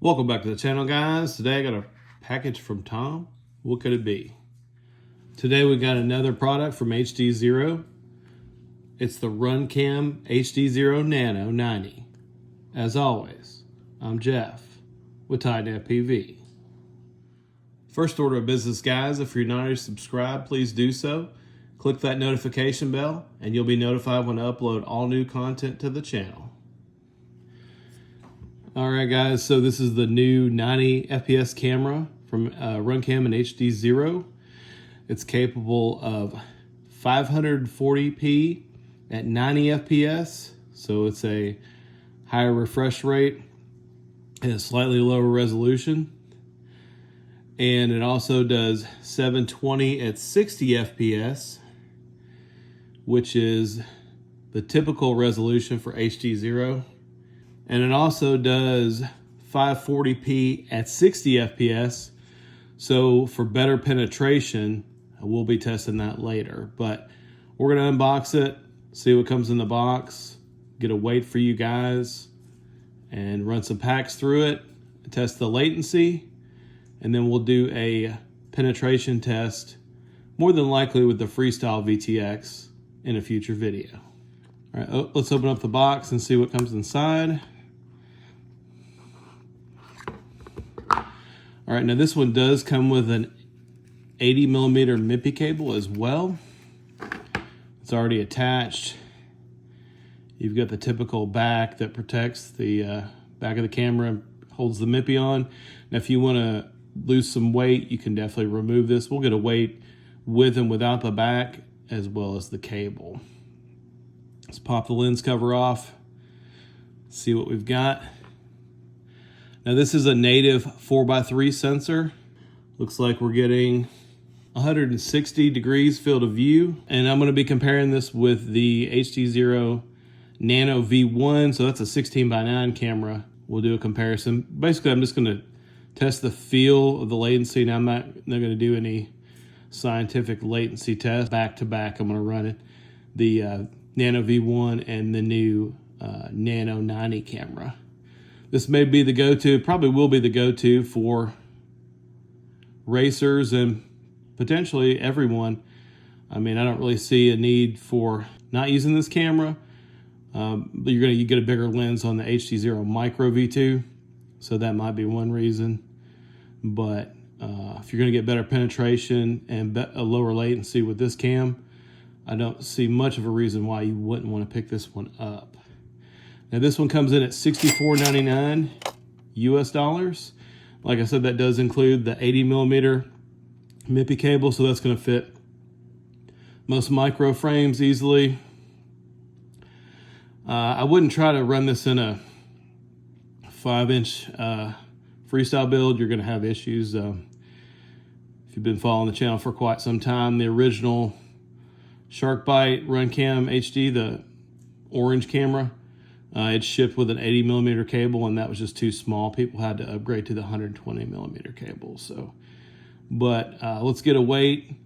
Welcome back to the channel, guys. Today I got a package from Tom. What could it be? Today we got another product from HDZero. It's the Runcam HDZero Nano 90. As always, I'm Jeff with Nano PV. First order of business, guys, if you're not already subscribed, please do so. Click that notification bell and you'll be notified when I upload all new content to the channel. Alright guys, so this is the new 90 FPS camera from Runcam and HDZero. It's capable of 540p at 90 FPS, so it's a higher refresh rate and a slightly lower resolution. And it also does 720 at 60 FPS, which is the typical resolution for HDZero. And it also does 540p at 60 FPS. So for better penetration, we'll be testing that later. But we're gonna unbox it, see what comes in the box, get a weight for you guys, and run some packs through it, test the latency, and then we'll do a penetration test, more than likely with the Freestyle VTX in a future video. All right, let's open up the box and see what comes inside. All right, now this one does come with an 80mm MIPI cable as well. It's already attached. You've got the typical back that protects the back of the camera and holds the MIPI on. Now, if you want to lose some weight, you can definitely remove this. We'll get a weight with and without the back, as well as the cable. Let's pop the lens cover off, see what we've got. Now this is a native 4x3 sensor. Looks like we're getting 160 degrees field of view. And I'm gonna be comparing this with the HDZero Nano V1. So that's a 16:9 camera. We'll do a comparison. Basically, I'm just gonna test the feel of the latency. Now I'm not gonna do any scientific latency test. Back to back, I'm gonna run it. The Nano V1 and the new Nano 90 camera. This may be the go-to, probably will be the go-to for racers and potentially everyone. I mean, I don't really see a need for not using this camera. You get a bigger lens on the HDZero Micro V2, so that might be one reason. But if you're gonna get better penetration and a lower latency with this cam, I don't see much of a reason why you wouldn't want to pick this one up. Now this one comes in at $64.99 US dollars. Like I said, that does include the 80mm MIPI cable, so that's going to fit most micro frames easily. I wouldn't try to run this in a 5-inch freestyle build. You're going to have issues. If you've been following the channel for quite some time, the original SharkBite Runcam HD, the orange camera, it shipped with an 80mm cable, and that was just too small. People had to upgrade to the 120mm cable. So, but let's get a weight,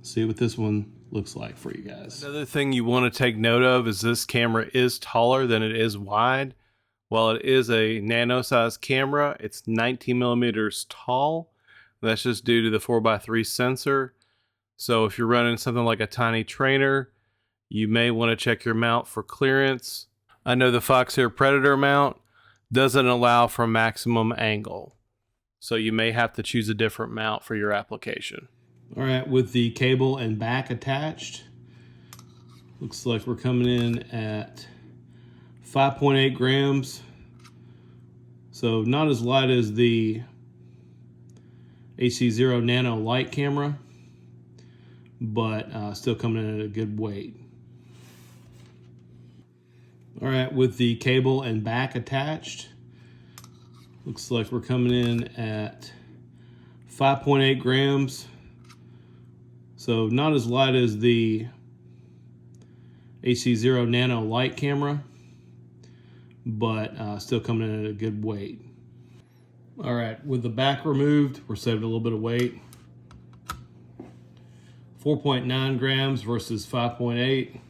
see what this one looks like for you guys. Another thing you want to take note of is this camera is taller than it is wide. While it is a nano size camera, it's 19mm tall. That's just due to the 4x3 sensor. So if you're running something like a tiny trainer, you may want to check your mount for clearance. I know the Foxhair Predator mount doesn't allow for maximum angle, so you may have to choose a different mount for your application. All right, with the cable and back attached, looks like we're coming in at 5.8 grams. So not as light as the HDZero Nano Light camera, but still coming in at a good weight. All right, with the cable and back attached, looks like we're coming in at 5.8 grams. So not as light as the HDZero Nano Light camera, but still coming in at a good weight. All right, with the back removed, we're saving a little bit of weight. 4.9 grams versus 5.8.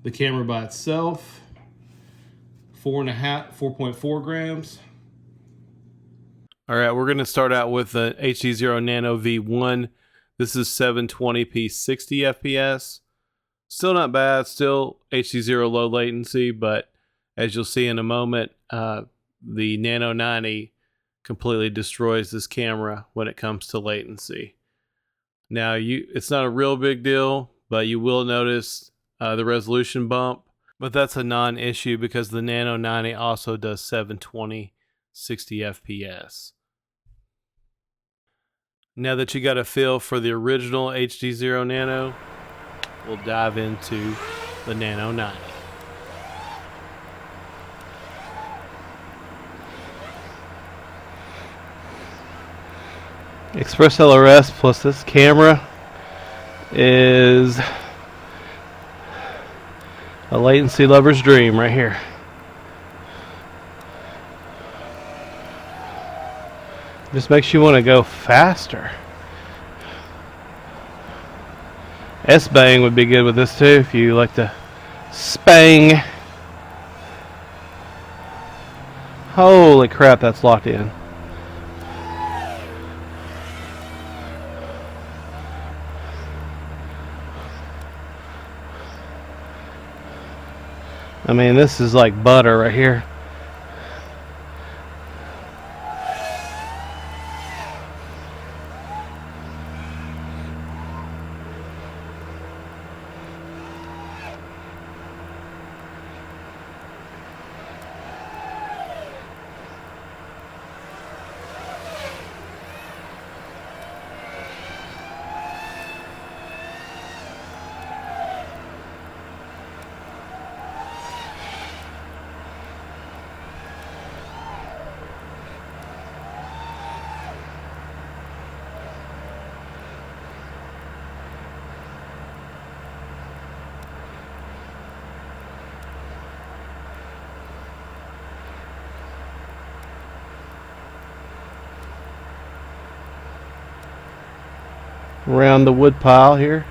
The camera by itself, 4.4 grams. All right, we're going to start out with the HDZero Nano V1. This is 720p 60 FPS. Still not bad, still HDZero low latency, but as you'll see in a moment, the Nano 90 completely destroys this camera when it comes to latency. Now, it's not a real big deal, but you will notice the resolution bump, but that's a non-issue because the Nano 90 also does 720 60 FPS. Now that you got a feel for the original HDZero Nano, we'll dive into the Nano 90. Express LRS plus this camera is a latency lover's dream right here. Just makes you want to go faster. S-Bang would be good with this too if you like to spang. Holy crap, that's locked in. I mean, this is like butter right here. Around the wood pile here.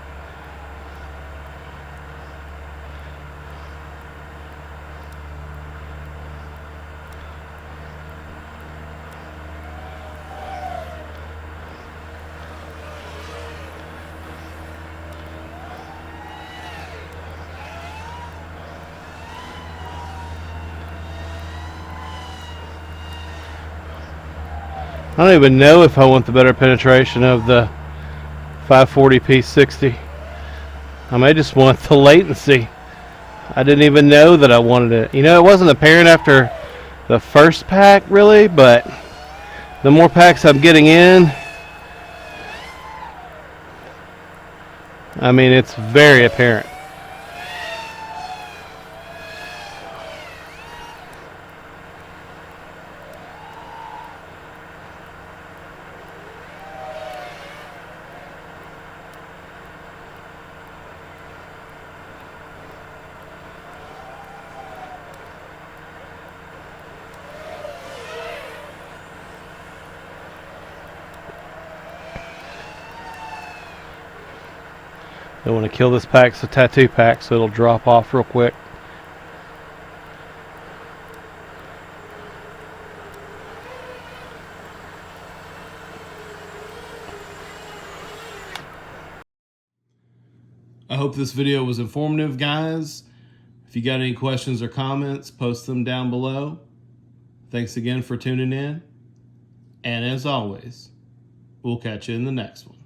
I don't even know if I want the better penetration of the 540p 60. I may just want the latency. I didn't even know that I wanted it. You know, it wasn't apparent after the first pack really, but the more packs I'm getting in, I mean, it's very apparent. Don't want to kill this pack. It's a tattoo pack, so it'll drop off real quick. I hope this video was informative, guys. If you got any questions or comments, post them down below. Thanks again for tuning in. And as always, we'll catch you in the next one.